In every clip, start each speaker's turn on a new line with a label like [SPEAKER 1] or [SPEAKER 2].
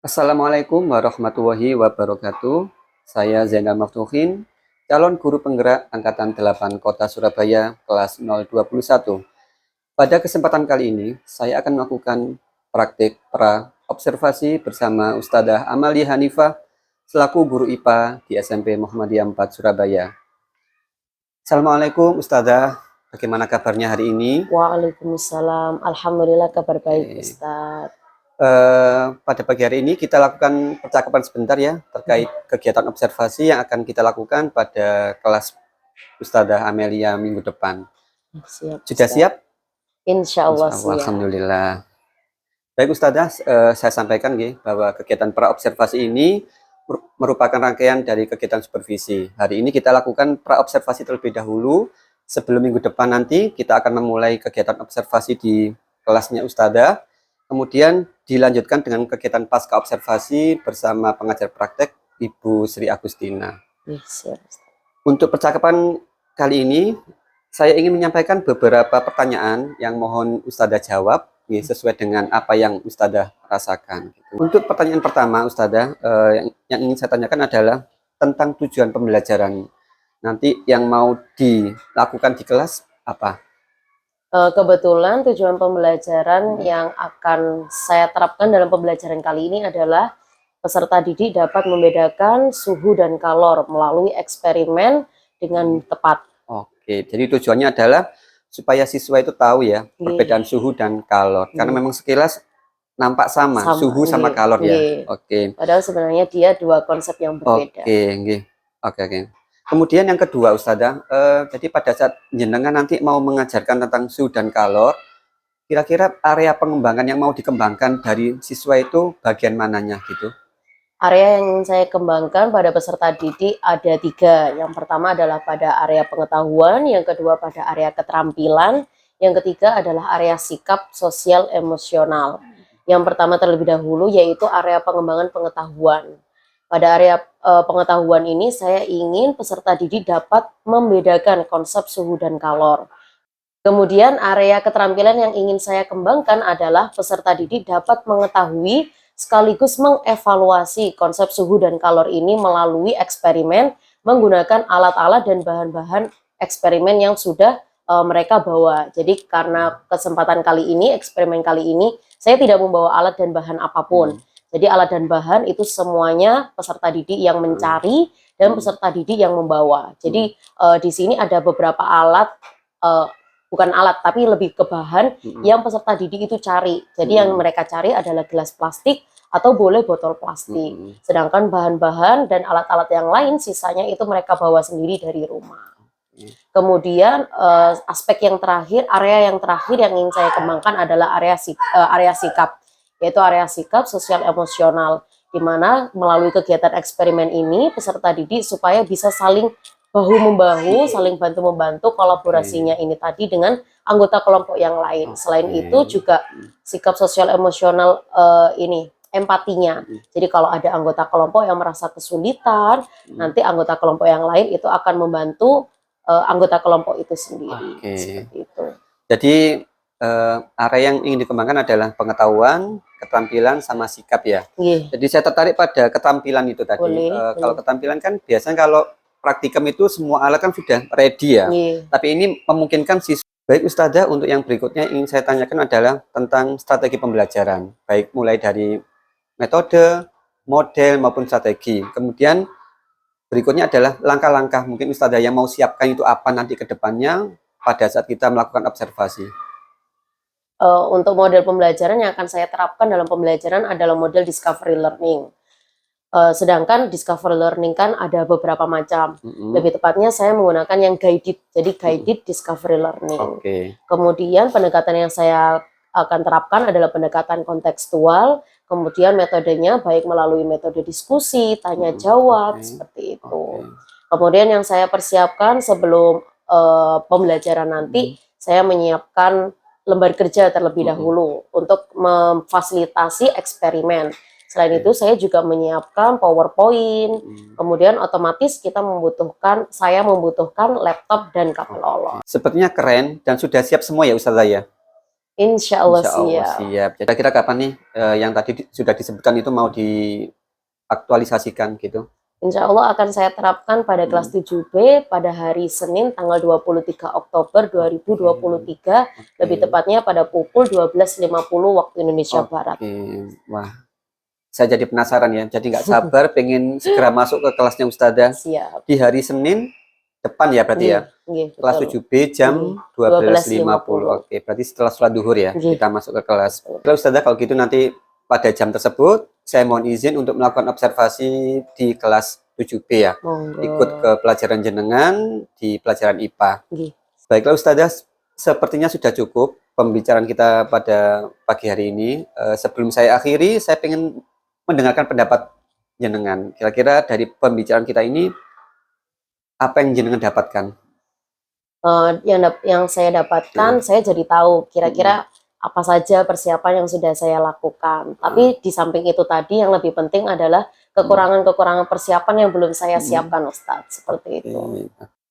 [SPEAKER 1] Assalamualaikum warahmatullahi wabarakatuh. Saya Zainal Maftuhin, calon guru penggerak Angkatan 8 Kota Surabaya kelas 021. Pada kesempatan kali ini, saya akan melakukan praktik pra-observasi bersama Ustadzah Amalia Hanifah selaku guru IPA di SMP Muhammadiyah 4 Surabaya. Assalamualaikum Ustadzah, bagaimana kabarnya hari ini?
[SPEAKER 2] Waalaikumsalam. Alhamdulillah kabar baik,
[SPEAKER 1] Oke.
[SPEAKER 2] Ustadz.
[SPEAKER 1] Pada pagi hari ini kita lakukan percakapan sebentar ya terkait kegiatan observasi yang akan kita lakukan pada kelas Ustadzah Amelia minggu depan.
[SPEAKER 2] Siap,
[SPEAKER 1] Sudah
[SPEAKER 2] Ustadz.
[SPEAKER 1] siap?
[SPEAKER 2] Insya Allah siap.
[SPEAKER 1] Alhamdulillah. Baik Ustadzah, saya sampaikan bahwa kegiatan pra-observasi ini merupakan rangkaian dari kegiatan supervisi. Hari ini kita lakukan pra-observasi terlebih dahulu. Sebelum minggu depan nanti kita akan memulai kegiatan observasi di kelasnya Ustadzah. Kemudian dilanjutkan dengan kegiatan pasca observasi bersama pengajar praktek Ibu Sri Agustina.
[SPEAKER 2] Siap, Ustadz.
[SPEAKER 1] Untuk percakapan kali ini, saya ingin menyampaikan beberapa pertanyaan yang mohon Ustadzah jawab sesuai dengan apa yang Ustadzah rasakan. Untuk pertanyaan pertama, Ustadzah, yang ingin saya tanyakan adalah tentang tujuan pembelajaran. Nanti yang mau dilakukan di kelas apa?
[SPEAKER 2] Kebetulan tujuan pembelajaran yang akan saya terapkan dalam pembelajaran kali ini adalah peserta didik dapat membedakan suhu dan kalor melalui eksperimen dengan tepat.
[SPEAKER 1] Oke, jadi tujuannya adalah supaya siswa itu tahu ya perbedaan suhu dan kalor. Karena memang sekilas nampak sama suhu sama kalor ya. Oke.
[SPEAKER 2] Padahal sebenarnya dia dua konsep yang berbeda.
[SPEAKER 1] Oke. Kemudian yang kedua Ustadzah, jadi pada saat jenengan nanti mau mengajarkan tentang suhu dan kalor, kira-kira area pengembangan yang mau dikembangkan dari siswa itu bagian mananya gitu?
[SPEAKER 2] Area yang ingin saya kembangkan pada peserta didik ada 3. Yang pertama adalah pada area pengetahuan, yang kedua pada area keterampilan, yang ketiga adalah area sikap sosial emosional. Yang pertama terlebih dahulu yaitu area pengembangan pengetahuan. Pada area pengetahuan ini saya ingin peserta didik dapat membedakan konsep suhu dan kalor. Kemudian area keterampilan yang ingin saya kembangkan adalah peserta didik dapat mengetahui sekaligus mengevaluasi konsep suhu dan kalor ini melalui eksperimen menggunakan alat-alat dan bahan-bahan eksperimen yang sudah mereka bawa. Jadi karena kesempatan kali ini, eksperimen kali ini, saya tidak membawa alat dan bahan apapun. Jadi alat dan bahan itu semuanya peserta didik yang mencari dan peserta didik yang membawa. Jadi di sini ada beberapa alat, bukan alat tapi lebih ke bahan yang peserta didik itu cari. Jadi yang mereka cari adalah gelas plastik atau boleh botol plastik. Sedangkan bahan-bahan dan alat-alat yang lain sisanya itu mereka bawa sendiri dari rumah. Kemudian aspek yang terakhir, area yang terakhir yang ingin saya kembangkan adalah area sikap, yaitu area sikap sosial emosional, di mana melalui kegiatan eksperimen ini peserta didik supaya bisa saling bahu-membahu, saling bantu-membantu, kolaborasinya ini tadi dengan anggota kelompok yang lain. Selain itu juga sikap sosial emosional ini, empatinya. Jadi kalau ada anggota kelompok yang merasa kesulitan, nanti anggota kelompok yang lain itu akan membantu anggota kelompok itu sendiri. Seperti itu.
[SPEAKER 1] Jadi area yang ingin dikembangkan adalah pengetahuan, keterampilan, sama sikap ya. Jadi saya tertarik pada keterampilan itu tadi. Kalau keterampilan kan biasanya kalau praktikum itu semua alat kan sudah ready ya. Tapi ini memungkinkan siswa. Baik Ustadzah, untuk yang berikutnya ingin saya tanyakan adalah tentang strategi pembelajaran. Baik mulai dari metode, model maupun strategi. Kemudian berikutnya adalah langkah-langkah mungkin Ustadzah yang mau siapkan itu apa nanti ke depannya pada saat kita melakukan observasi.
[SPEAKER 2] Untuk model pembelajaran yang akan saya terapkan dalam pembelajaran adalah model discovery learning. Sedangkan discovery learning kan ada beberapa macam. Lebih tepatnya saya menggunakan yang guided, jadi guided discovery learning. Kemudian pendekatan yang saya akan terapkan adalah pendekatan kontekstual, kemudian metodenya baik melalui metode diskusi, tanya jawab, seperti itu. Kemudian yang saya persiapkan sebelum pembelajaran nanti, saya menyiapkan lembar kerja terlebih dahulu untuk memfasilitasi eksperimen. Selain itu saya juga menyiapkan PowerPoint, kemudian otomatis saya membutuhkan laptop dan kabel olor.
[SPEAKER 1] Sepertinya keren dan sudah siap semua ya Ustadzah ya?
[SPEAKER 2] Insya Allah
[SPEAKER 1] Insya Allah
[SPEAKER 2] siap.
[SPEAKER 1] siap. Jadi kira kapan nih yang tadi sudah disebutkan itu mau diaktualisasikan gitu?
[SPEAKER 2] Insya Allah akan saya terapkan pada kelas 7B pada hari Senin tanggal 23 Oktober 2023, lebih tepatnya pada pukul 12.50 waktu Indonesia Barat.
[SPEAKER 1] Wah, saya jadi penasaran ya, jadi nggak sabar pengen segera masuk ke kelasnya Ustazah.
[SPEAKER 2] Siap.
[SPEAKER 1] Di hari Senin depan ya berarti ya? Kelas 7B jam 12.50. Oke, berarti setelah sholat duhur ya, kita masuk ke kelas. Terus Ustazah kalau gitu nanti pada jam tersebut, saya mohon izin untuk melakukan observasi di kelas 7B ya. Ikut ke pelajaran jenengan di pelajaran IPA. Baiklah Ustazah, sepertinya sudah cukup pembicaraan kita pada pagi hari ini. Sebelum saya akhiri, saya ingin mendengarkan pendapat jenengan. Kira-kira dari pembicaraan kita ini, apa yang jenengan dapatkan?
[SPEAKER 2] Yang saya dapatkan, saya jadi tahu kira-kira apa saja persiapan yang sudah saya lakukan. Tapi di samping itu tadi yang lebih penting adalah kekurangan-kekurangan persiapan yang belum saya siapkan, Ustadz. Seperti itu.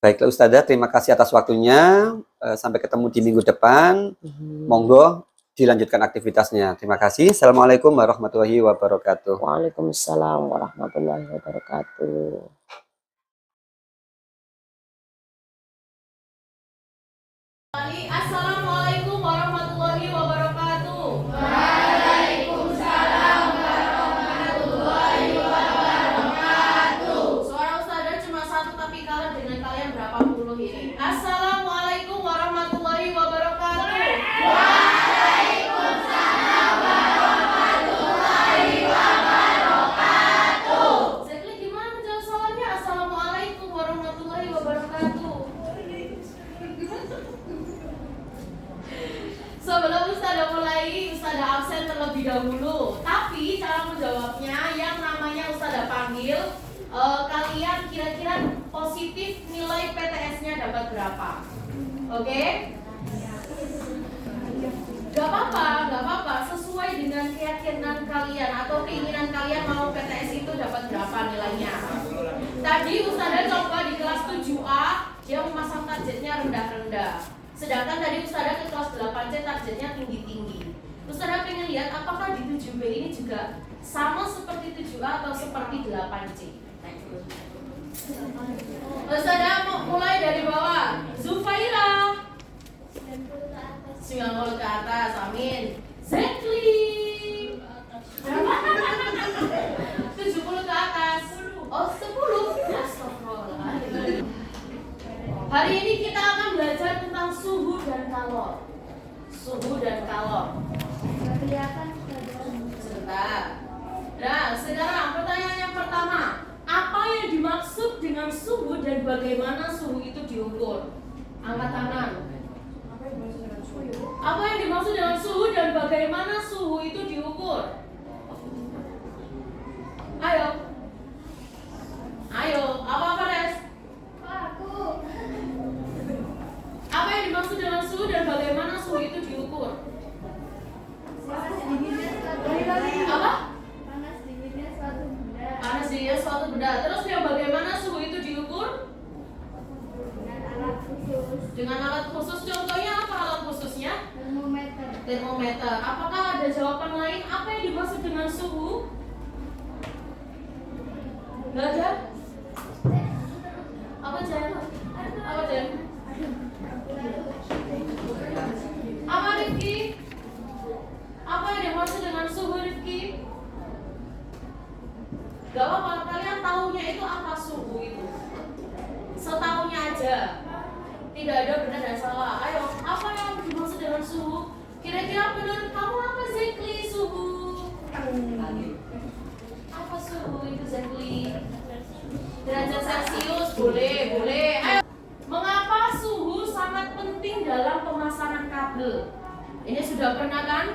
[SPEAKER 1] Baiklah Ustazah, terima kasih atas waktunya. Sampai ketemu di minggu depan. Monggo dilanjutkan aktivitasnya. Terima kasih. Assalamualaikum warahmatullahi wabarakatuh.
[SPEAKER 2] Waalaikumsalam warahmatullahi wabarakatuh.
[SPEAKER 3] Assalamualaikum warahmatullahi wabarakatuh.
[SPEAKER 4] Waalaikumsalam warahmatullahi wabarakatuh.
[SPEAKER 3] Suara Ustazah cuma satu tapi kalah dengan kalian berapa puluh ini. Assalamualaikum warahmatullahi wabarakatuh.
[SPEAKER 4] Waalaikumsalam warahmatullahi wabarakatuh.
[SPEAKER 3] Zekli gimana menjawab soalnya? Assalamualaikum warahmatullahi wabarakatuh. Sebelum Ustazah mulai, Ustazah absen terlebih dahulu. Tapi cara menjawabnya yang namanya Ustazah panggil, kalian kira-kira positif nilai PTS-nya dapat berapa? Oke? Gak apa-apa, sesuai dengan keyakinan kalian atau keinginan kalian mau PTS itu dapat berapa nilainya. Tadi Ustazah coba di kelas 7A, dia memasang targetnya rendah-rendah. Sedangkan tadi Ustazah ke kelas 8C targetnya tinggi-tinggi. Ustazah pengen lihat apakah di 7B ini juga sama seperti 7A atau seperti 8C. Ustazah mau mulai dari bawah. Zufaira 90 ke atas, amin. Zekli 70 ke atas. Oh 10. Astagfirullahaladzim. Hari ini kita akan belajar tentang suhu dan kalor. Suhu dan kalor. Sebentar. Nah, sekarang pertanyaan yang pertama. Apa yang dimaksud dengan suhu dan bagaimana suhu itu diukur? Angkat tangan. Apa yang dimaksud dengan suhu dan bagaimana suhu itu diukur? Ayo. Apa Res? Apa yang dimaksud dengan suhu dan bagaimana suhu itu diukur? Apa? Panas dinginnya suatu benda. Terus yang bagaimana suhu itu diukur? Dengan alat khusus. Contohnya apa alat khususnya? Termometer. Apakah ada jawaban lain? Apa yang dimaksud dengan suhu? Gak ada? Apa Jen? Apa Rifki? Apa yang dimaksud dengan suhu Rifki? Gak apa-apa, kalian tahunya itu apa suhu itu? Setahunya aja. Tidak ada benar dan salah. Ayo, apa yang dimaksud dengan suhu? Kira-kira menurut kamu apa Zekli suhu? Apa suhu itu Zekli? Derajat Celcius, boleh. Ayo. Mengapa suhu sangat penting dalam pemasangan kabel? Ini sudah pernah kan?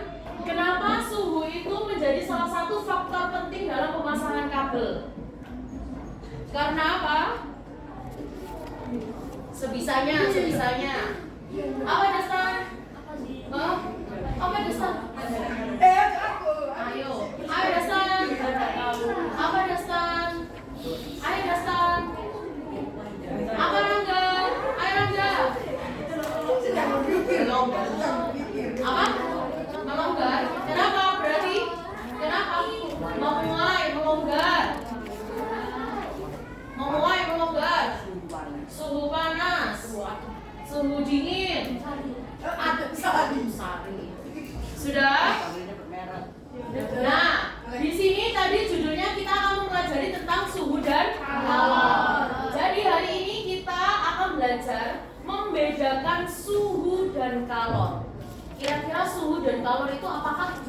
[SPEAKER 3] Kenapa suhu itu menjadi salah satu faktor penting dalam pemasangan kabel? Karena apa? Sebisanya. Apa dasar? Apa dasar? Ayo dasar. Apa dasar? Ayo dasar. Apa Rangga? Ayo Rangga. Apa? Suhu dingin. Sari. Sudah? Nah, di sini tadi judulnya kita akan mempelajari tentang suhu dan kalor. Jadi hari ini kita akan belajar membedakan suhu dan kalor. Kira-kira suhu dan kalor itu apakah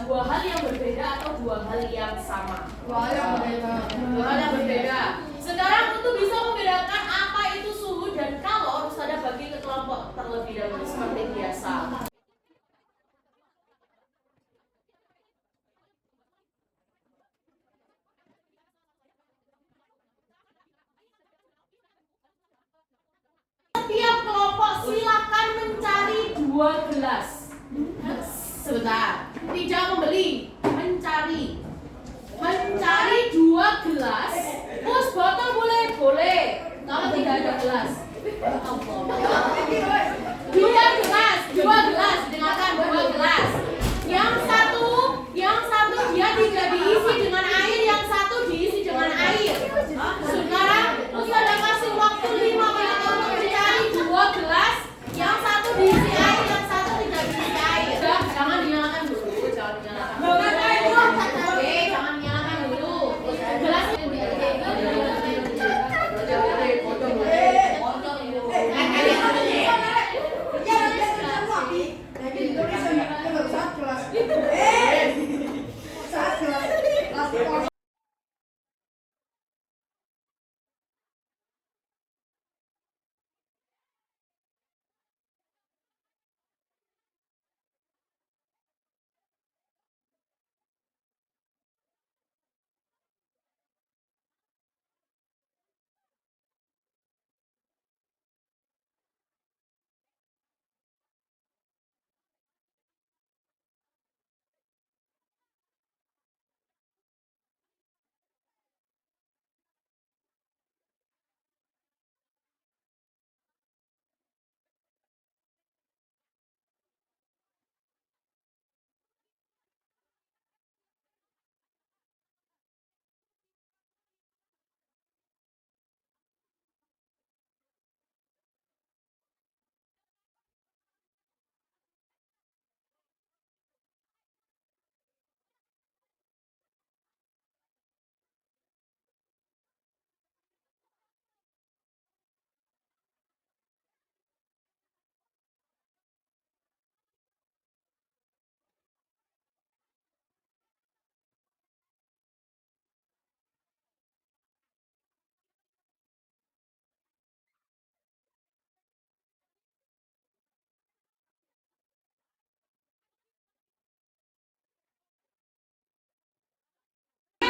[SPEAKER 3] dua hal yang berbeda atau dua hal yang sama? Dua hal yang berbeda. Sekarang untuk bisa membedakan apa itu suhu dan kalor, harus ada bagi ke kelompok terlebih dahulu seperti biasa. Setiap kelompok silakan mencari 2 gelas. Sebentar, tidak membeli, mencari 2 gelas. Terus botol boleh, kalau tidak ada gelas. 2 gelas, dengarkan 2 gelas. Yang satu dia tidak diisi dengan air, yang satu diisi dengan air. Sekarang Ustaz ada kasih waktu 5 menit untuk mencari 2 gelas. Yang satu diisi air, yang satu tidak diisi air. Udah, jangan dinyalakan dulu, jangan dinyalakan. Oke, jangan dinyalakan dulu. Gelasnya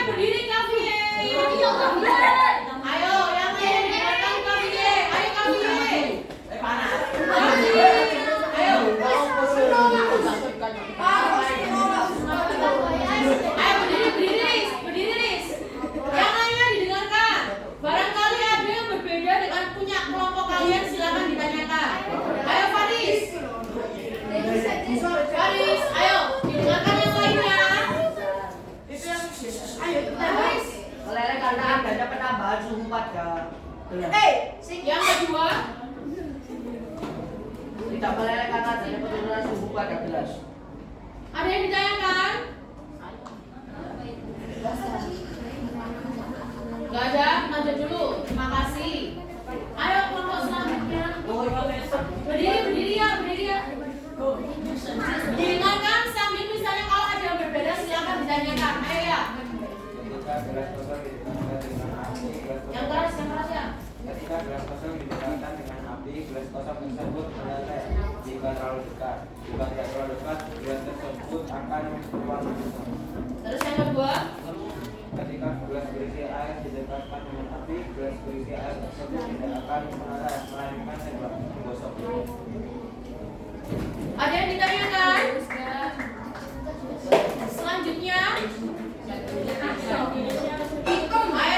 [SPEAKER 3] berdiri kafie. Ayo, yang lain dengarkan kafie. Ayo kafie. Panas. Ayo. Ayo berdiri Riz. Yang lainnya didengarkan. Barangkali ada yang berbeda dengan punya kelompok kalian, silakan ditanyakan. Ayo Faris, ayo didengarkan yang lainnya.
[SPEAKER 5] Meleleh karena adanya penambahan suhu pada gelas.
[SPEAKER 3] Yang kedua,
[SPEAKER 5] Tidak meleleh karena adanya penurunan suhu pada gelas.
[SPEAKER 3] ada yang ditanyakan? Gak ada, lanjut dulu. Terima kasih. Ayo kelompok selanjutnya. Berdiri ya. Didengarkan sambil misalnya kalau ada yang berbeda silakan ditanyakan. Ayo ya. Yang keras ya.
[SPEAKER 6] Ketika gelas kosong didekatkan dengan api, gelas kosong tersebut meleleh jika terlalu dekat. Jika tidak terlalu dekat, gelas tersebut akan keluar.
[SPEAKER 3] Terus yang kedua,
[SPEAKER 6] Ketika gelas berisi air didekatkan dengan api, gelas berisi air tersebut tidak akan meleleh, melainkan menggosok.
[SPEAKER 3] ada yang ditanyakan? Selanjutnya, ayo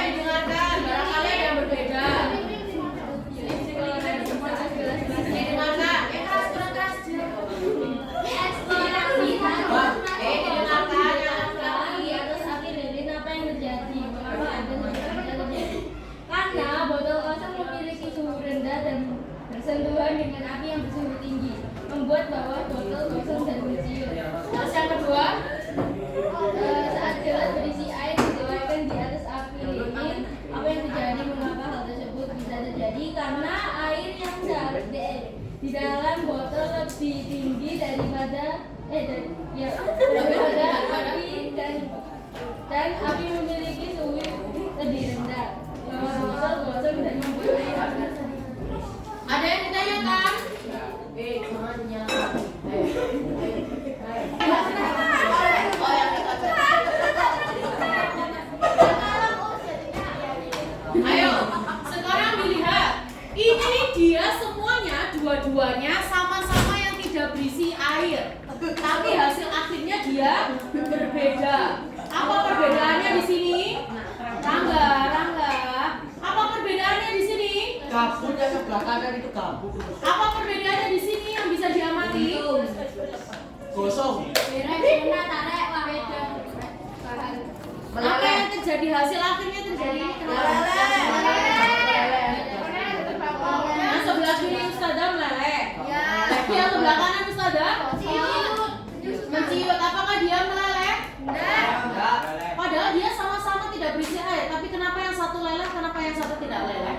[SPEAKER 3] didengarkan. Barangkali ada yang berbeda. Didengarkan. Kurang keras. Didengarkan yang laki.
[SPEAKER 4] Terus akhir lilin apa yang terjadi? Mengapa ada sesuatu yang terjadi? Karena botol kosong memiliki suhu rendah dan bersentuhan dengan api yang bersuhu tinggi, membuat bawah botol kosong dan berciut.
[SPEAKER 3] Terus yang kedua,
[SPEAKER 4] Saat gelas berisi air dituangkan di atas api lilin, apa yang terjadi? Mengapa hal tersebut bisa terjadi? Karena air yang di dalam botol lebih tinggi daripada api dan api memiliki suhu lebih rendah. Bawah botol kosong dan membuat air panas.
[SPEAKER 3] ada yang ditanyakan? Ayo, sekarang dilihat. Ini dia semuanya, dua-duanya sama-sama yang tidak berisi air. Tapi hasil akhirnya dia berbeda. Apa perbedaannya di sini? Rangga. Apa perbedaannya di sini?
[SPEAKER 5] Gabut yang sebelah kanan itu gabut.
[SPEAKER 3] Apa perbedaannya di sini yang bisa diamati?
[SPEAKER 5] Gosong.
[SPEAKER 3] Apa yang terjadi hasil akhirnya terjadi? Yang sebelah kiri Ustazah meleleh. Yang sebelah kanan Ustazah menciut. Apakah dia meleleh? Padahal dia sama-sama tidak berisi air. Tapi kenapa yang satu leleh? Kenapa yang satu tidak leleh?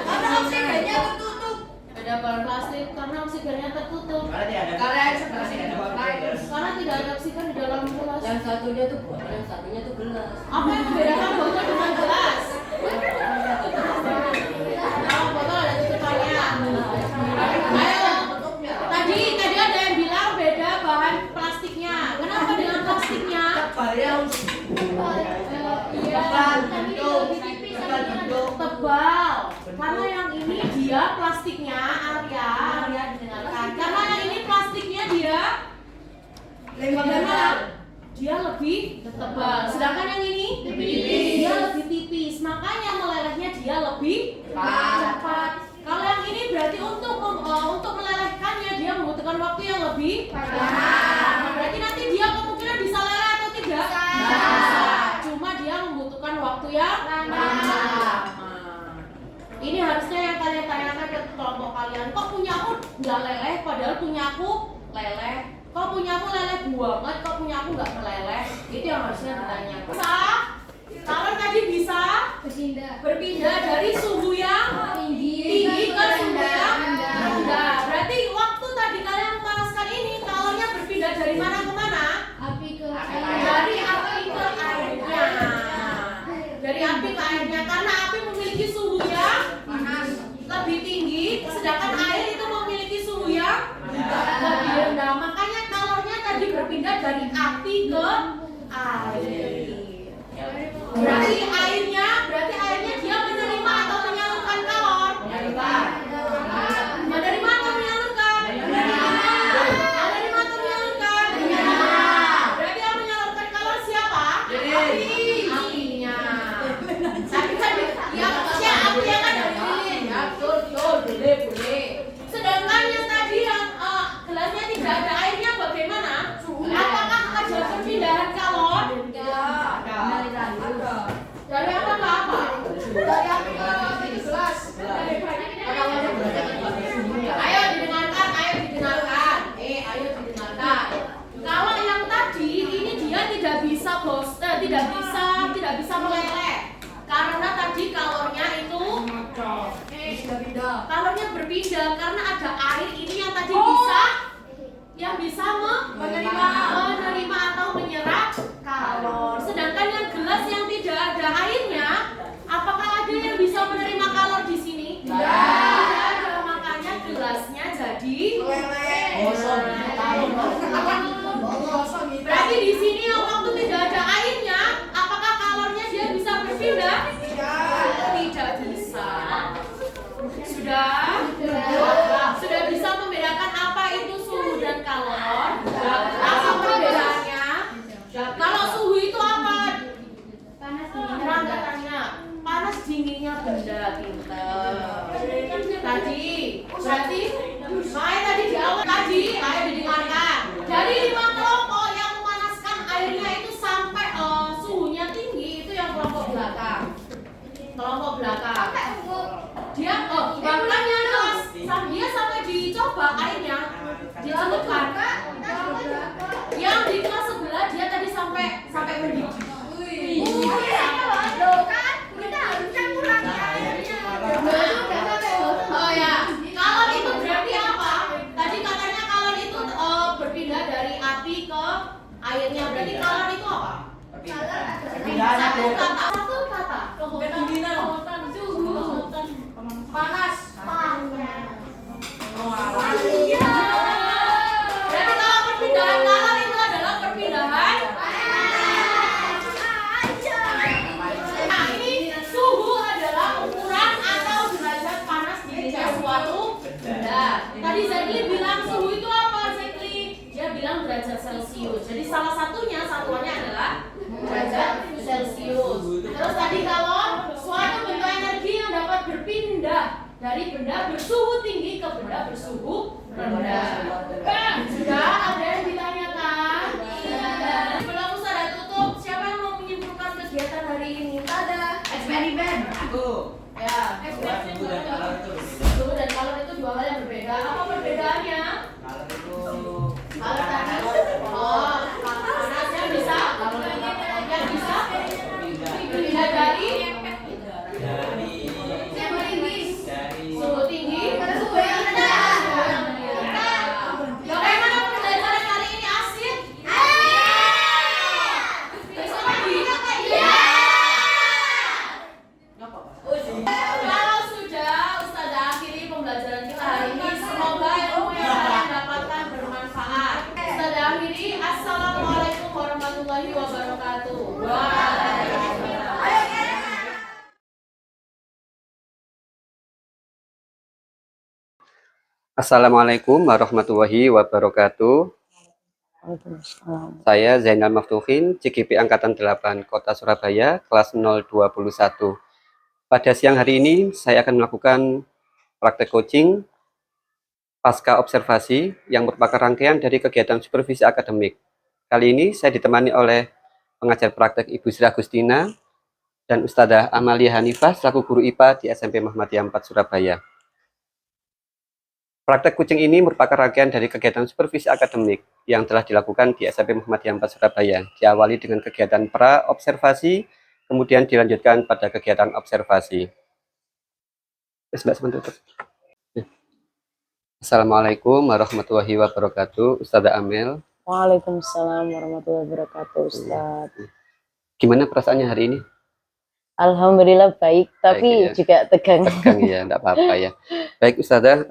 [SPEAKER 5] Karena oksigennya tertutup.
[SPEAKER 3] Beda bahan plastik karena oksigennya tertutup.
[SPEAKER 5] Karena yang sebelah sini buat air.
[SPEAKER 3] Karena tidak ada oksigen di dalam gelas.
[SPEAKER 2] Yang satunya tuh botol, yang satunya tuh gelas.
[SPEAKER 3] Apa yang membedakan botol dengan gelas? Kalau botol ada tutupannya. Ayo. Tadi ada yang bilang beda bahan plastiknya. Kenapa dengan plastiknya? Tebal. Karena yang ini dia plastiknya Arya didengarkan. Karena yang ini plastiknya dia bagaimana? Dia lebih tebal. Sedangkan yang ini dia lebih tipis. Makanya melelehnya dia lebih cepat. Kalau yang ini berarti untuk melelehkannya dia membutuhkan waktu yang lebih lama. Berarti nanti dia kemungkinan bisa leleh atau tidak? Bisa. Cuma dia membutuhkan waktu yang lama. Ini harusnya yang kalian tanyakan ke kelompok kalian. Kok punya aku nggak leleh padahal punya aku leleh? Kok punya aku leleh banget? Kok punya aku nggak meleleh? Itu yang harusnya ditanya. Bisa? Kalau tadi bisa berpindah dari suhu yang tinggi ke suhu yang rendah. Berarti waktu tadi kalian memanaskan ini kalornya berpindah dari mana ke mana? Dari api ke airnya. Dari api ke airnya karena api memiliki suhu yang lebih tinggi, sedangkan air itu memiliki suhu yang lebih rendah. Makanya kalornya tadi berpindah dari api ke air. Berarti airnya dia menerima atau menyalurkan kalor? Menerima atau menyalurkan? Menerima atau menyalurkan? Berarti yang menyalurkan kalor siapa? Apinya. Tapi kan apinya kan dari lilin. Ya betul, boleh. Sedangkan yang tadi yang gelasnya tidak ada airnya bagaimana? Apakah ada perpindahan kalor? Dari apa ke apa? Dari api ke gelas. Ayo didengarkan. Ayo didengarkan. Kalau yang tadi ini dia tidak bisa meleleh. Karena tadi kalornya itu kalornya berpindah karena ada air ini yang tadi bisa menerima atau menyerap kalor. Sedangkan yang gelas yang tidak ada airnya, apakah ada yang bisa menerima kalor di sini? Tidak ada. Makanya gelasnya jadi berarti di sini yang waktu tidak ada airnya, apakah kalornya dia bisa berpindah? Tidak bisa. Sudah bisa membedakan apa itu suhu dan kalor? Apa perbedaannya? Kalau suhu itu apa? Panas dinginnya benda pinter. Tadi berarti tadi di awal ayo didengarkan. Dari 5 kelompok yang memanaskan airnya itu sampai suhunya tinggi itu yang kelompok belakang. Dia coba airnya dicelupkan. Yang di kelas sebelah dia tadi sampai mendidih. Oh ya, kalon itu berarti apa? Tadi katanya kalon itu berpindah dari api ke airnya. Berarti kalon itu apa? Satu kata. Panas. Berarti kalau perpindahan kalon itu adalah perpindahan. Nah, ini suhu adalah ukuran atau derajat panas dari suatu benda. Tadi Zekli bilang suhu itu apa, Zekli? Dia bilang derajat Celcius. Jadi salah satunya satuannya adalah derajat Celcius. Terus tadi kalau suatu bentuk energi yang dapat berpindah dari benda bersuhu tinggi ke benda bersuhu rendah. Sudah ada yang ditanyakan? Belum sudah tutup. Siapa yang mau menyimpulkan kegiatan hari ini? Ada eksperimen.
[SPEAKER 6] Aku.
[SPEAKER 3] Ya.
[SPEAKER 6] Suhu dan kalor itu berbeda.
[SPEAKER 3] Suhu dan kalor itu dua hal yang berbeda. Apa perbedaannya?
[SPEAKER 6] Kalor itu
[SPEAKER 3] Kalor panas. Oh, panasnya bisa. Yang bisa berpindah dari suhu tinggi ke suhu yang rendah. Bagaimana pembelajaran kali ini, asik? Besok lagi? Kalau sudah, Ustazah akhiri pembelajaran kita hari ini. Semoga ilmu yang kalian dapatkan bermanfaat. Ustazah akhiri. Assalamualaikum warahmatullahi wabarakatuh.
[SPEAKER 1] Assalamualaikum warahmatullahi wabarakatuh.
[SPEAKER 2] Waalaikumsalam.
[SPEAKER 1] Saya Zainal Maftuhin, CGP Angkatan 8 Kota Surabaya, kelas 021. Pada siang hari ini, saya akan melakukan praktek coaching pasca observasi yang merupakan rangkaian dari kegiatan supervisi akademik. Kali ini saya ditemani oleh pengajar praktek Ibu Sri Agustina dan Ustadzah Amalia Hanifah selaku guru IPA di SMP Muhammadiyah 4 Surabaya. Praktek coaching ini merupakan rangkaian dari kegiatan supervisi akademik yang telah dilakukan di SMP Muhammadiyah 4 Surabaya. Diawali dengan kegiatan pra-observasi, kemudian dilanjutkan pada kegiatan observasi. Assalamualaikum warahmatullahi wabarakatuh, Ustadzah Amel.
[SPEAKER 2] Waalaikumsalam warahmatullahi wabarakatuh, Ustaz.
[SPEAKER 1] Gimana perasaannya hari ini?
[SPEAKER 2] Alhamdulillah baik, tapi
[SPEAKER 1] ya.
[SPEAKER 2] juga tegang.
[SPEAKER 1] Tegang ya, enggak apa-apa ya. Baik Ustadzah,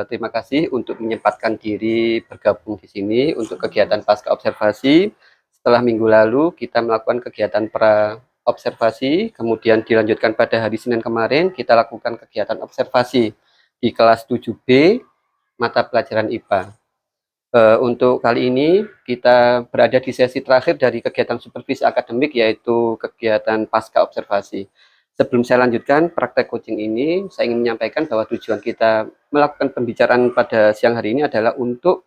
[SPEAKER 1] terima kasih untuk menyempatkan diri bergabung di sini untuk kegiatan pasca observasi. Setelah minggu lalu kita melakukan kegiatan pra observasi, kemudian dilanjutkan pada hari Senin kemarin kita lakukan kegiatan observasi di kelas 7B mata pelajaran IPA. Untuk kali ini kita berada di sesi terakhir dari kegiatan supervisi akademik, yaitu kegiatan pasca observasi. Sebelum saya lanjutkan praktek coaching ini, saya ingin menyampaikan bahwa tujuan kita melakukan pembicaraan pada siang hari ini adalah untuk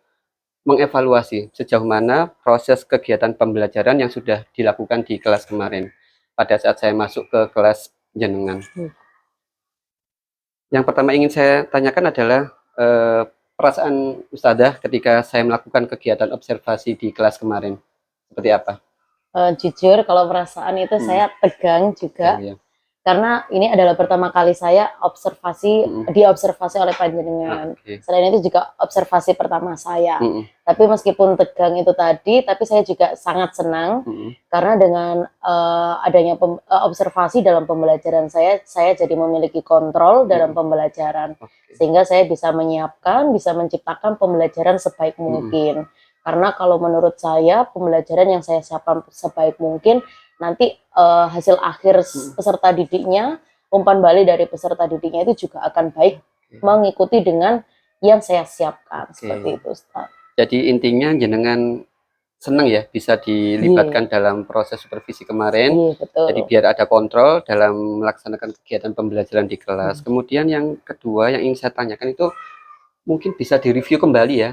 [SPEAKER 1] mengevaluasi sejauh mana proses kegiatan pembelajaran yang sudah dilakukan di kelas kemarin pada saat saya masuk ke kelas jenengan. Yang pertama ingin saya tanyakan adalah perasaan Ustadzah ketika saya melakukan kegiatan observasi di kelas kemarin, seperti apa?
[SPEAKER 2] Jujur, kalau perasaan itu saya tegang juga, karena ini adalah pertama kali saya diobservasi oleh panjenengan. Selain itu juga observasi pertama saya. Tapi meskipun tegang itu tadi, tapi saya juga sangat senang karena dengan adanya observasi dalam pembelajaran saya jadi memiliki kontrol dalam pembelajaran, sehingga saya bisa menyiapkan, bisa menciptakan pembelajaran sebaik mungkin. Karena kalau menurut saya pembelajaran yang saya siapkan sebaik mungkin, nanti hasil akhir peserta didiknya, umpan balik dari peserta didiknya itu juga akan baik mengikuti dengan yang saya siapkan. Seperti itu, Ustaz.
[SPEAKER 1] Jadi intinya jenengan senang ya bisa dilibatkan dalam proses supervisi kemarin.
[SPEAKER 2] Betul.
[SPEAKER 1] Jadi biar ada kontrol dalam melaksanakan kegiatan pembelajaran di kelas. Kemudian yang kedua yang ingin saya tanyakan itu mungkin bisa direview kembali ya,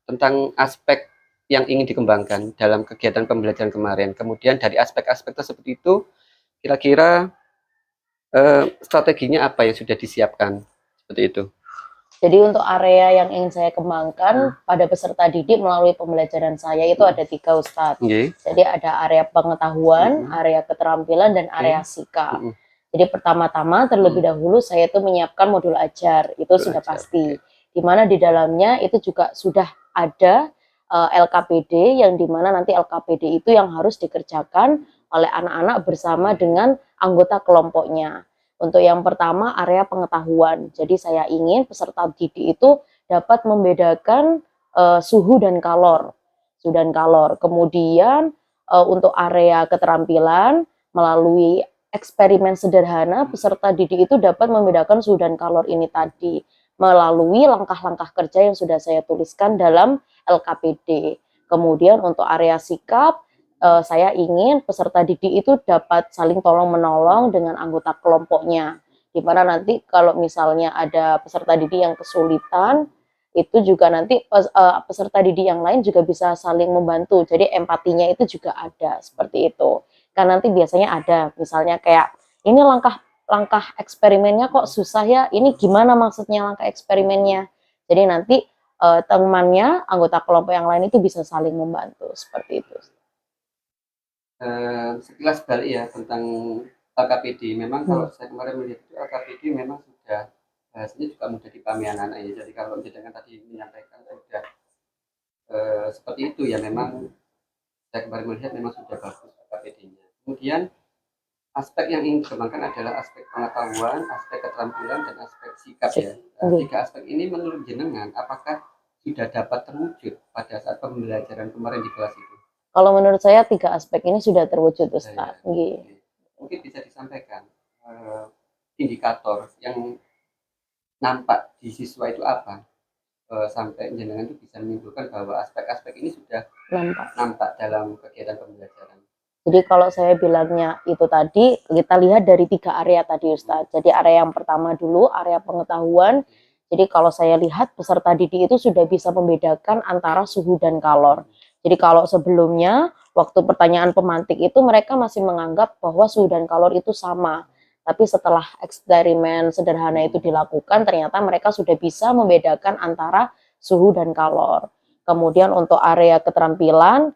[SPEAKER 1] tentang aspek yang ingin dikembangkan dalam kegiatan pembelajaran kemarin. Kemudian dari aspek-aspek tersebut itu kira-kira strateginya apa yang sudah disiapkan, seperti itu.
[SPEAKER 2] Jadi untuk area yang ingin saya kembangkan pada peserta didik melalui pembelajaran saya itu ada 3 Ustadz. Jadi ada area pengetahuan, area keterampilan, dan area sikap. Jadi pertama-tama terlebih dahulu saya itu menyiapkan modul ajar, itu sudah pasti. Di mana di dalamnya itu juga sudah ada LKPD, yang dimana nanti LKPD itu yang harus dikerjakan oleh anak-anak bersama dengan anggota kelompoknya. Untuk yang pertama area pengetahuan. Jadi saya ingin peserta didik itu dapat membedakan suhu dan kalor. Suhu dan kalor. Kemudian untuk area keterampilan melalui eksperimen sederhana peserta didik itu dapat membedakan suhu dan kalor ini tadi melalui langkah-langkah kerja yang sudah saya tuliskan dalam LKPD. Kemudian untuk area sikap saya ingin peserta didik itu dapat saling tolong-menolong dengan anggota kelompoknya. Di mana nanti kalau misalnya ada peserta didik yang kesulitan, itu juga nanti peserta didik yang lain juga bisa saling membantu. Jadi empatinya itu juga ada, seperti itu. Kan nanti biasanya ada, misalnya kayak, ini langkah eksperimennya kok susah ya, ini gimana maksudnya langkah eksperimennya. Jadi nanti temannya, anggota kelompok yang lain itu bisa saling membantu, seperti itu.
[SPEAKER 1] Sekilas balik ya tentang LKPD. Memang kalau saya kemarin melihat itu LKPD memang sudah bahasanya juga mudah dipahami anak-anak ya. Jadi kalau jenengan tadi menyampaikan sudah seperti itu ya, memang saya kemarin melihat memang sudah bagus LKPD-nya. Kemudian aspek yang ingin dikembangkan adalah aspek pengetahuan, aspek keterampilan, dan aspek sikap ya. 3 aspek ini menurut jenengan apakah sudah dapat terwujud pada saat pembelajaran kemarin di kelas itu?
[SPEAKER 2] Kalau menurut saya 3 aspek ini sudah terwujud, Ustaz.
[SPEAKER 1] Mungkin bisa disampaikan indikator yang nampak di siswa itu apa, sampai jenengan itu bisa menyimpulkan bahwa aspek-aspek ini sudah nampak dalam kegiatan pembelajaran.
[SPEAKER 2] Jadi kalau saya bilangnya itu tadi, kita lihat dari 3 area tadi, Ustaz. Jadi area yang pertama dulu, area pengetahuan. Jadi kalau saya lihat peserta didik itu sudah bisa membedakan antara suhu dan kalor. Jadi kalau sebelumnya, waktu pertanyaan pemantik itu mereka masih menganggap bahwa suhu dan kalor itu sama. Tapi setelah eksperimen sederhana itu dilakukan, ternyata mereka sudah bisa membedakan antara suhu dan kalor. Kemudian untuk area keterampilan,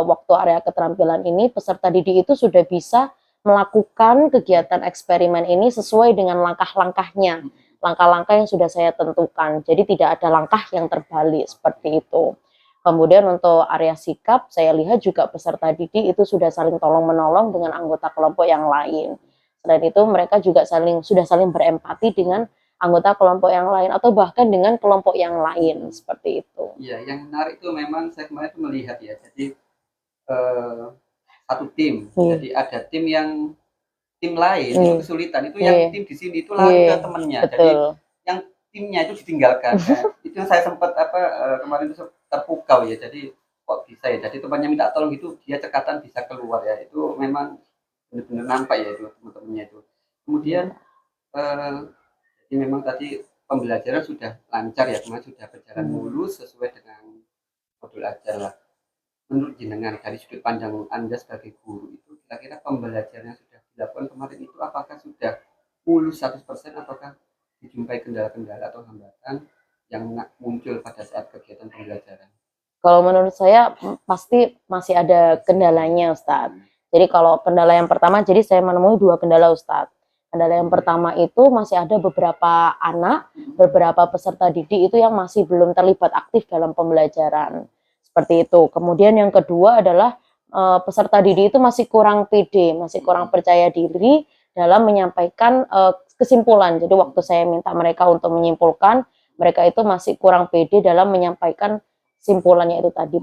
[SPEAKER 2] waktu area keterampilan ini, peserta didik itu sudah bisa melakukan kegiatan eksperimen ini sesuai dengan langkah-langkahnya. Langkah-langkah yang sudah saya tentukan. Jadi tidak ada langkah yang terbalik, seperti itu. Kemudian untuk area sikap, saya lihat juga peserta didik itu sudah saling tolong-menolong dengan anggota kelompok yang lain. Selain itu, mereka juga sudah saling berempati dengan anggota kelompok yang lain, atau bahkan dengan kelompok yang lain, seperti itu.
[SPEAKER 1] Iya, yang menarik itu memang saya kemarin itu melihat ya, jadi satu tim, jadi ada tim lain itu kesulitan, itu yang tim di sini itu lari ke temennya, jadi yang timnya itu ditinggalkan ya. Itu yang saya sempat kemarin itu terpukau ya, jadi kok bisa ya, jadi temannya minta tolong itu dia cekatan bisa keluar ya, itu memang benar-benar nampak ya itu teman-temannya itu. Kemudian jadi memang tadi pembelajaran sudah lancar ya, kemarin sudah berjalan mulus sesuai dengan modul ajar lah. Menurut jenengan dari sudut pandang Anda sebagai guru itu, kira-kira pembelajaran yang sudah dilakukan kemarin itu apakah sudah mulus 100% ataukah dijumpai kendala-kendala atau hambatan yang muncul pada saat kegiatan pembelajaran?
[SPEAKER 2] Kalau menurut saya pasti masih ada kendalanya, Ustadz. Jadi kalau kendala yang pertama, jadi saya menemui 2 kendala, Ustadz. Kendala yang pertama itu masih ada beberapa anak, beberapa peserta didik itu yang masih belum terlibat aktif dalam pembelajaran. Seperti itu. Kemudian yang kedua adalah peserta didik itu masih kurang pede, masih kurang percaya diri dalam menyampaikan kesimpulan. Jadi waktu saya minta mereka untuk menyimpulkan, mereka itu masih kurang pede dalam menyampaikan kesimpulannya itu tadi,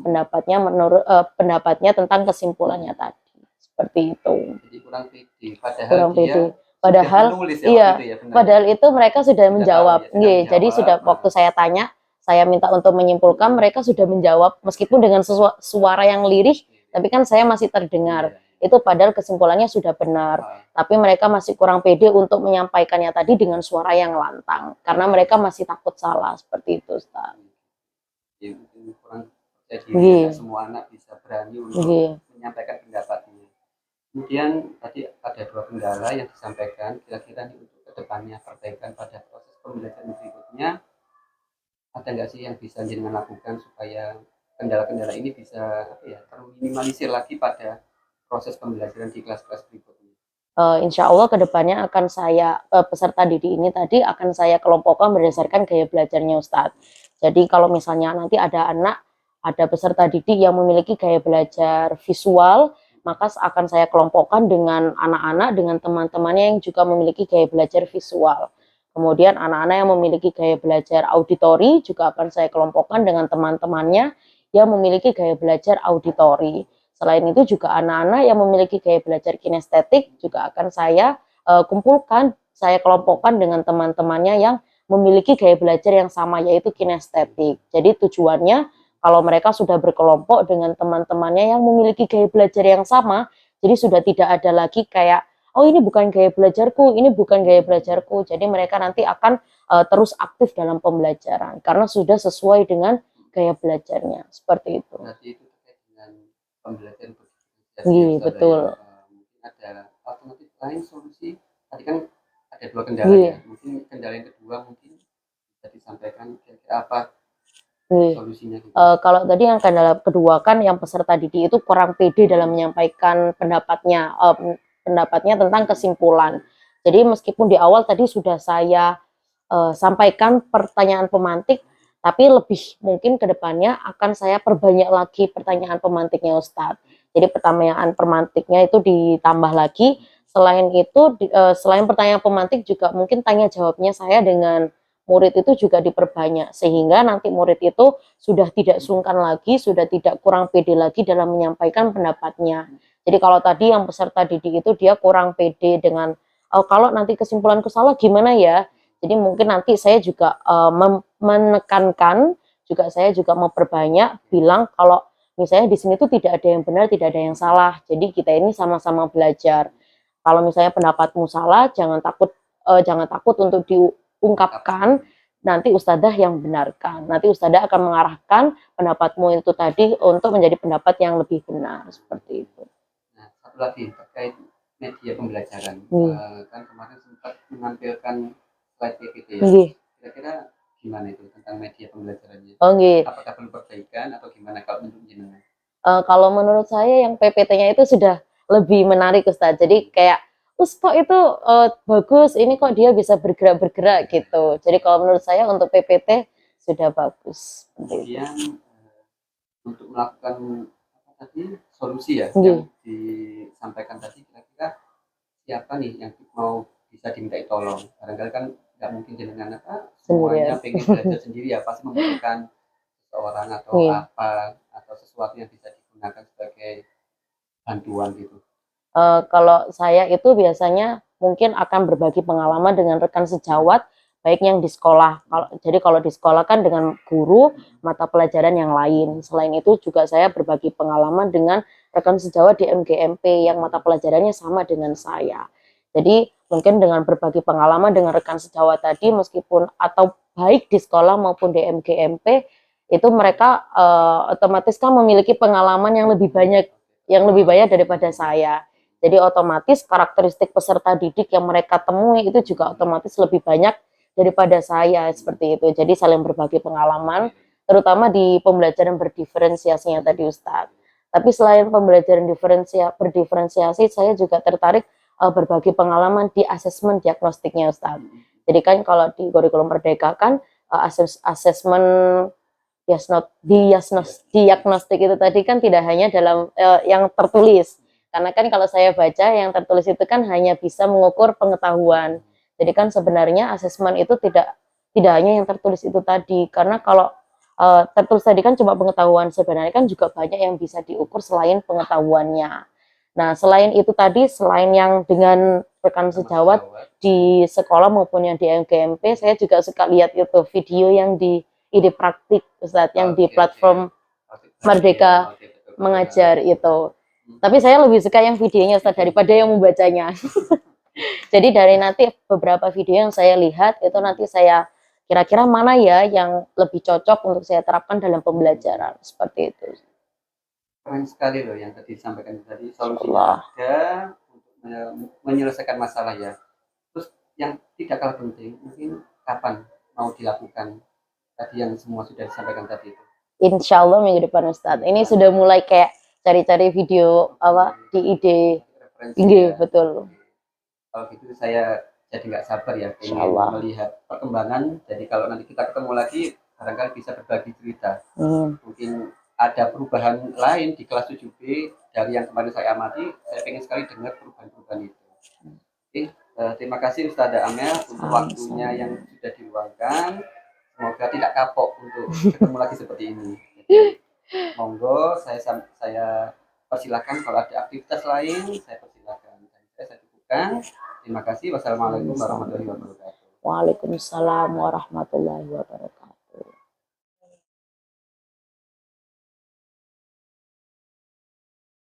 [SPEAKER 2] pendapatnya tentang kesimpulannya tadi, seperti itu.
[SPEAKER 1] Jadi kurang pede, padahal
[SPEAKER 2] kurang
[SPEAKER 1] dia
[SPEAKER 2] pede. Padahal
[SPEAKER 1] menulis,
[SPEAKER 2] iya,
[SPEAKER 1] itu ya,
[SPEAKER 2] padahal itu mereka sudah menjawab.
[SPEAKER 1] Tahu, ya,
[SPEAKER 2] Jadi sudah waktu saya tanya, saya minta untuk menyimpulkan, mereka sudah menjawab meskipun dengan suara yang lirih, tapi kan saya masih terdengar. Itu padahal kesimpulannya sudah benar, tapi mereka masih kurang pede untuk menyampaikannya tadi dengan suara yang lantang, karena mereka masih takut salah, seperti itu, Ustaz.
[SPEAKER 1] Ya, kurang percaya diri, semua anak bisa berani untuk menyampaikan pendapatnya. Kemudian tadi ada 2 kendala yang disampaikan, kira-kira untuk kedepannya perbaikan pada proses pembelajaran berikutnya ada nggak sih yang bisa jenengan lakukan supaya kendala-kendala ini bisa terminimalisir lagi pada proses pembelajaran di kelas-kelas berikutnya?
[SPEAKER 2] Insya Allah kedepannya akan saya peserta didik ini tadi akan saya kelompokkan berdasarkan gaya belajarnya Ustadz. Jadi kalau misalnya nanti ada peserta didik yang memiliki gaya belajar visual, maka akan saya kelompokkan dengan anak-anak dengan teman-temannya yang juga memiliki gaya belajar visual. Kemudian anak-anak yang memiliki gaya belajar auditori juga akan saya kelompokkan dengan teman-temannya yang memiliki gaya belajar auditori. Selain itu juga anak-anak yang memiliki gaya belajar kinestetik juga akan saya kumpulkan, saya kelompokkan dengan teman-temannya yang memiliki gaya belajar yang sama yaitu kinestetik. Jadi tujuannya kalau mereka sudah berkelompok dengan teman-temannya yang memiliki gaya belajar yang sama, jadi sudah tidak ada lagi kayak, oh ini bukan gaya belajarku, ini bukan gaya belajarku. Jadi mereka nanti akan terus aktif dalam pembelajaran karena sudah sesuai dengan gaya belajarnya. Seperti itu.
[SPEAKER 1] Berarti itu terkait dengan pembelajaran
[SPEAKER 2] Iya, betul.
[SPEAKER 1] Mungkin ada alternatif lain solusi. Tadi kan ada 2 kendala ya. Mungkin kendala yang kedua mungkin bisa disampaikan kira-kira apa solusinya gitu.
[SPEAKER 2] Kalau tadi yang kendala kedua kan yang peserta didik itu kurang pede dalam menyampaikan pendapatnya tentang kesimpulan. Jadi meskipun di awal tadi sudah saya sampaikan pertanyaan pemantik, tapi lebih mungkin kedepannya akan saya perbanyak lagi pertanyaan pemantiknya Ustadz. Jadi pertanyaan pemantiknya itu ditambah lagi. Selain itu, selain pertanyaan pemantik juga mungkin tanya jawabnya saya dengan murid itu juga diperbanyak sehingga nanti murid itu sudah tidak sungkan lagi, sudah tidak kurang pede lagi dalam menyampaikan pendapatnya. Jadi kalau tadi yang peserta didik itu dia kurang pede dengan kalau nanti kesimpulanku salah gimana ya. Jadi mungkin nanti saya juga menekankan juga saya juga memperbanyak bilang kalau misalnya di sini tuh tidak ada yang benar, tidak ada yang salah. Jadi kita ini sama-sama belajar. Kalau misalnya pendapatmu salah, jangan takut untuk diungkapkan, nanti ustadzah yang benarkan. Nanti ustadzah akan mengarahkan pendapatmu itu tadi untuk menjadi pendapat yang lebih benar, seperti itu.
[SPEAKER 1] Nah, satu lagi terkait media pembelajaran. Kan kemarin sempat menampilkan slide PPT ya. Kira-kira gimana itu tentang media pembelajarannya? Apakah perlu perbaikan atau gimana kalau menurut jenengan?
[SPEAKER 2] Kalau menurut saya yang PPT-nya itu sudah lebih menarik Ustaz. Jadi kayak kok itu bagus, ini kok dia bisa bergerak-bergerak gitu. Jadi kalau menurut saya untuk PPT sudah bagus.
[SPEAKER 1] Kemudian untuk melakukan apa tadi solusi ya yang disampaikan tadi, kira-kira siapa nih yang mau bisa dimintai tolong? Barangkali kan nggak mungkin jenengan semuanya pengen belajar sendiri ya, pasti membutuhkan seseorang atau apa atau sesuatu yang bisa digunakan sebagai bantuan gitu.
[SPEAKER 2] Kalau saya itu biasanya mungkin akan berbagi pengalaman dengan rekan sejawat, baik yang di sekolah. Jadi kalau di sekolah kan dengan guru mata pelajaran yang lain. Selain itu juga saya berbagi pengalaman dengan rekan sejawat di MGMP yang mata pelajarannya sama dengan saya. Jadi mungkin dengan berbagi pengalaman dengan rekan sejawat tadi, meskipun atau baik di sekolah maupun di MGMP, itu mereka otomatis kan memiliki pengalaman yang lebih banyak daripada saya. Jadi otomatis karakteristik peserta didik yang mereka temui itu juga otomatis lebih banyak daripada saya, seperti itu. Jadi saling berbagi pengalaman, terutama di pembelajaran berdiferensiasinya tadi Ustadz. Tapi selain pembelajaran berdiferensiasi, saya juga tertarik berbagi pengalaman di asesmen diagnostiknya Ustadz. Jadi kan kalau di kurikulum Merdeka kan asesmen diagnostik itu tadi kan tidak hanya dalam yang tertulis. Karena kan kalau saya baca yang tertulis itu kan hanya bisa mengukur pengetahuan. Jadi kan sebenarnya asesmen itu tidak hanya yang tertulis itu tadi. Karena kalau tertulis tadi kan cuma pengetahuan, sebenarnya kan juga banyak yang bisa diukur selain pengetahuannya. Nah, selain itu tadi, selain yang dengan rekan sejawat di sekolah maupun yang di MGMP, saya juga suka lihat itu video yang di ide praktik Ustadz, yang di platform Merdeka Mengajar itu. Tapi saya lebih suka yang videonya Ustadz daripada yang membacanya. Jadi dari nanti beberapa video yang saya lihat itu nanti saya kira-kira mana ya yang lebih cocok untuk saya terapkan dalam pembelajaran, seperti itu.
[SPEAKER 1] Keren sekali loh yang tadi disampaikan tadi, solusinya ada untuk menyelesaikan masalah ya. Terus yang tidak kalah penting mungkin kapan mau dilakukan tadi yang semua sudah disampaikan tadi itu.
[SPEAKER 2] Insya Allah minggu depan Ustadz. Ini sudah mulai kayak cari-cari video apa di ide.
[SPEAKER 1] Referensi
[SPEAKER 2] Iya,
[SPEAKER 1] ya.
[SPEAKER 2] betul.
[SPEAKER 1] Kalau gitu saya jadi nggak sabar ya ingin
[SPEAKER 2] Insyaallah.
[SPEAKER 1] melihat perkembangan. Jadi kalau nanti kita ketemu lagi barangkali bisa berbagi cerita. Mungkin ada perubahan lain di kelas 7B dari yang kemarin saya amati. Saya pengen sekali dengar perubahan-perubahan itu. Oke, terima kasih Ustazah Amel untuk waktunya yang sudah diluangkan. Semoga tidak kapok untuk ketemu lagi seperti ini. Jadi, monggo saya persilakan kalau ada aktivitas lain saya persilakan. Saya cukupkan. Terima kasih. Wassalamualaikum warahmatullahi wabarakatuh.
[SPEAKER 2] Waalaikumsalam warahmatullahi wabarakatuh.